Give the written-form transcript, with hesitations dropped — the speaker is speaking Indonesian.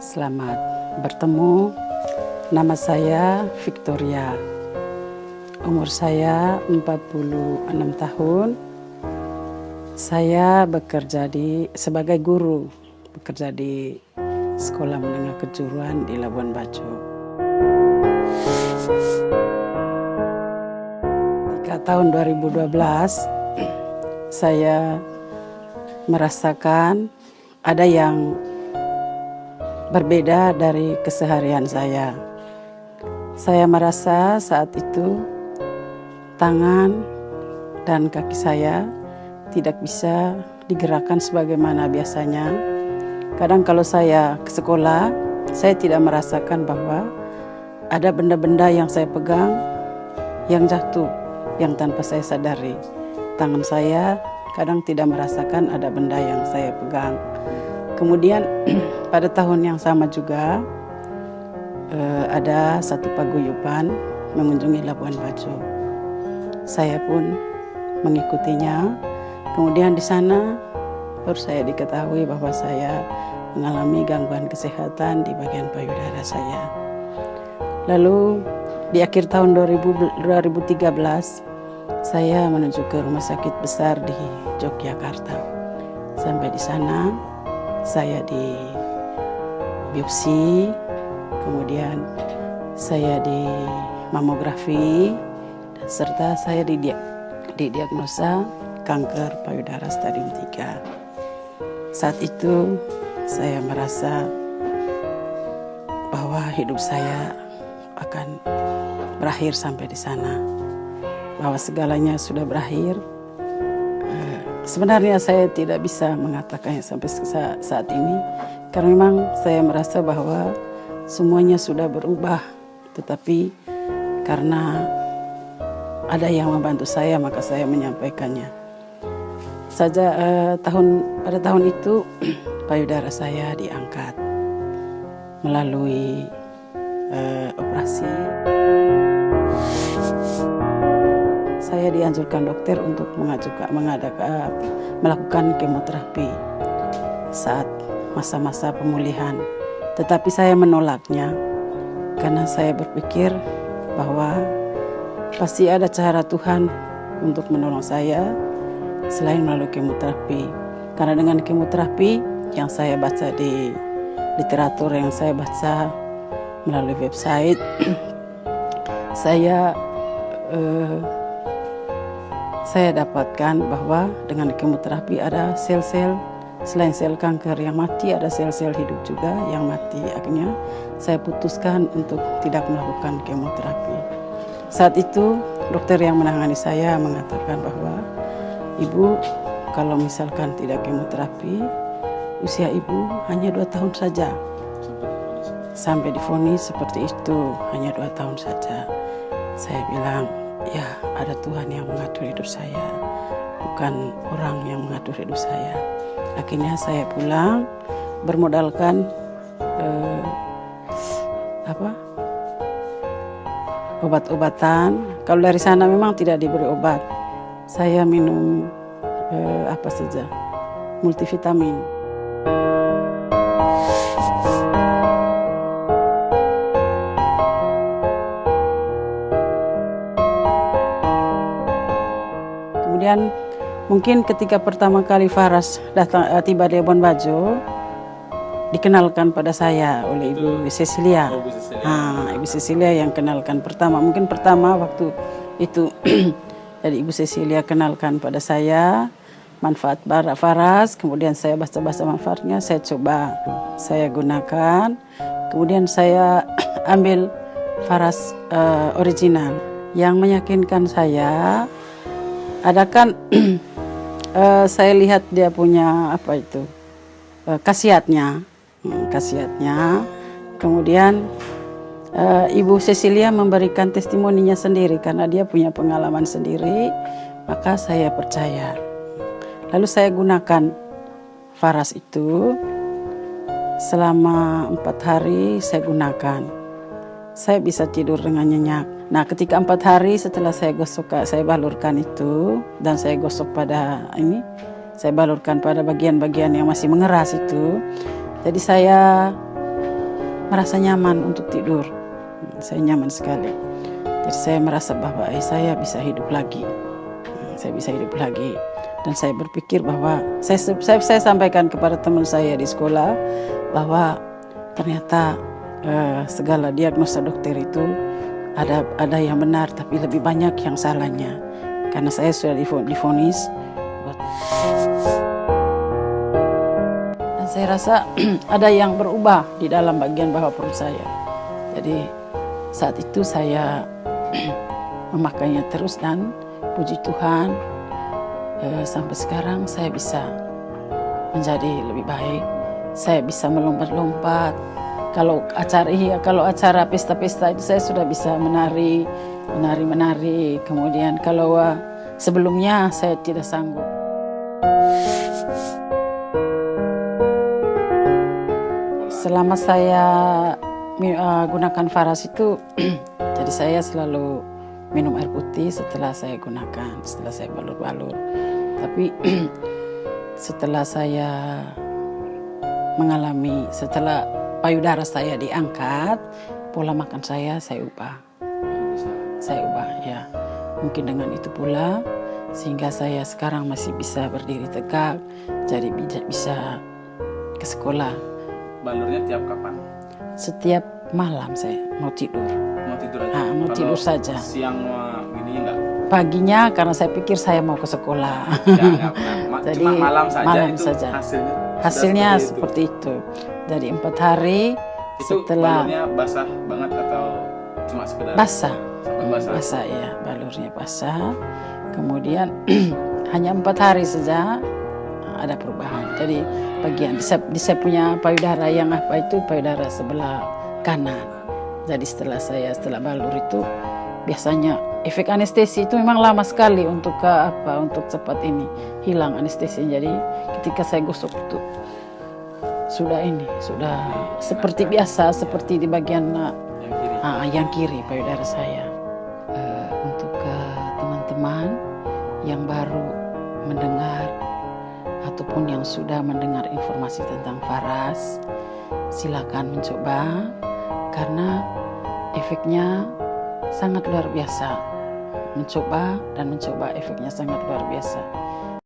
Selamat bertemu. Nama saya Victoria. Umur saya 46 tahun. Saya bekerja sebagai guru, bekerja di Sekolah Menengah Kejuruan di Labuan Bajo. Ketika tahun 2012 saya merasakan ada yang berbeda dari keseharian saya. Saya merasa saat itu tangan dan kaki saya tidak bisa digerakkan sebagaimana biasanya. Kadang kalau saya ke sekolah, saya tidak merasakan bahwa ada benda-benda yang saya pegang yang jatuh, yang tanpa saya sadari. Tangan saya kadang tidak merasakan ada benda yang saya pegang. Kemudian pada tahun yang sama juga ada satu paguyuban mengunjungi Labuan Bajo. Saya pun mengikutinya. Kemudian di sana baru saya diketahui bahwa saya mengalami gangguan kesehatan di bagian payudara saya. Lalu di akhir tahun 2013 saya menuju ke rumah sakit besar di Yogyakarta. Sampai di sana saya di biopsi, kemudian saya di mamografi, dan serta saya didiagnosa kanker payudara stadium 3. Saat itu saya merasa bahwa hidup saya akan berakhir sampai di sana, bahwa segalanya sudah berakhir. Sebenarnya saya tidak bisa mengatakannya sampai saat ini, karena memang saya merasa bahwa semuanya sudah berubah. Tetapi karena ada yang membantu saya, maka saya menyampaikannya. Pada tahun itu payudara saya diangkat melalui operasi. Saya dianjurkan dokter untuk melakukan kemoterapi saat masa-masa pemulihan. Tetapi saya menolaknya karena saya berpikir bahwa pasti ada cara Tuhan untuk menolong saya selain melalui kemoterapi. Karena dengan kemoterapi yang saya baca di literatur, yang saya baca melalui website, saya dapatkan bahwa dengan kemoterapi ada sel-sel, selain sel kanker yang mati, ada sel-sel hidup juga yang mati. Akhirnya saya putuskan untuk tidak melakukan kemoterapi. Saat itu dokter yang menangani saya mengatakan bahwa ibu, kalau misalkan tidak kemoterapi, usia ibu hanya 2 tahun saja. Sampai divonis seperti itu, hanya 2 tahun saja. Saya bilang, ya, ada Tuhan yang mengatur hidup saya, bukan orang yang mengatur hidup saya. Akhirnya saya pulang bermodalkan obat-obatan. Kalau dari sana memang tidak diberi obat. Saya minum apa saja, multivitamin. Kemudian mungkin ketika pertama kali Faras tiba di Labuan Bajo, dikenalkan pada saya oleh Ibu Cecilia. Ibu Cecilia yang kenalkan pertama. Mungkin pertama waktu itu jadi Ibu Cecilia kenalkan pada saya manfaat Faras. Kemudian saya baca-baca manfaatnya, saya coba, saya gunakan. Kemudian saya ambil Faras original. Yang meyakinkan saya, ada kan saya lihat dia punya khasiatnya. Kemudian Ibu Cecilia memberikan testimoninya sendiri karena dia punya pengalaman sendiri, maka saya percaya. Lalu saya gunakan Faras itu selama 4 hari saya gunakan. Saya bisa tidur dengan nyenyak. Nah, ketika 4 hari setelah saya balurkan itu dan saya gosok pada saya balurkan pada bagian-bagian yang masih mengeras itu. Jadi saya merasa nyaman untuk tidur. Saya nyaman sekali. Jadi saya merasa bahwa saya bisa hidup lagi. Saya bisa hidup lagi. Dan saya berpikir bahwa saya sampaikan kepada teman saya di sekolah bahwa ternyata segala diagnosa dokter itu ada yang benar, tapi lebih banyak yang salahnya. Karena saya sudah divonis. Dan saya rasa ada yang berubah di dalam bagian bawah perut saya. Jadi saat itu saya memakainya terus dan puji Tuhan sampai sekarang saya bisa menjadi lebih baik. Saya bisa melompat-lompat. Kalau acara pesta-pesta itu saya sudah bisa menari. Kemudian kalau sebelumnya saya tidak sanggup. Selama saya gunakan Faras itu, jadi saya selalu minum air putih setelah saya gunakan, setelah saya balur-balur. Tapi setelah saya mengalami, setelah payudara saya diangkat, pola makan saya ubah. Saya ubah, ya. Mungkin dengan itu pula, sehingga saya sekarang masih bisa berdiri tegak, jadi bisa ke sekolah. Balurnya tiap kapan? Setiap malam saya mau tidur. Mau tidur aja? Mau tidur saja. Siang gini enggak? Paginya karena saya pikir saya mau ke sekolah. Ya, jadi cuma malam saja. Hasilnya seperti itu. Jadi 4 hari itu setelah balurnya basah banget atau cuma sekedar? Basah. Basah ya, balurnya basah. Kemudian hanya 4 hari saja ada perubahan. Jadi bagian di saya punya payudara yang payudara sebelah kanan. Jadi setelah balur itu biasanya efek anestesi itu memang lama sekali untuk cepat ini hilang anestesi. Jadi ketika saya gosok itu sudah seperti biasa, seperti di bagian yang kiri payudara saya. Untuk teman-teman yang baru mendengar ataupun yang sudah mendengar informasi tentang Faras, silakan mencoba karena efeknya sangat luar biasa. Mencoba efeknya sangat luar biasa.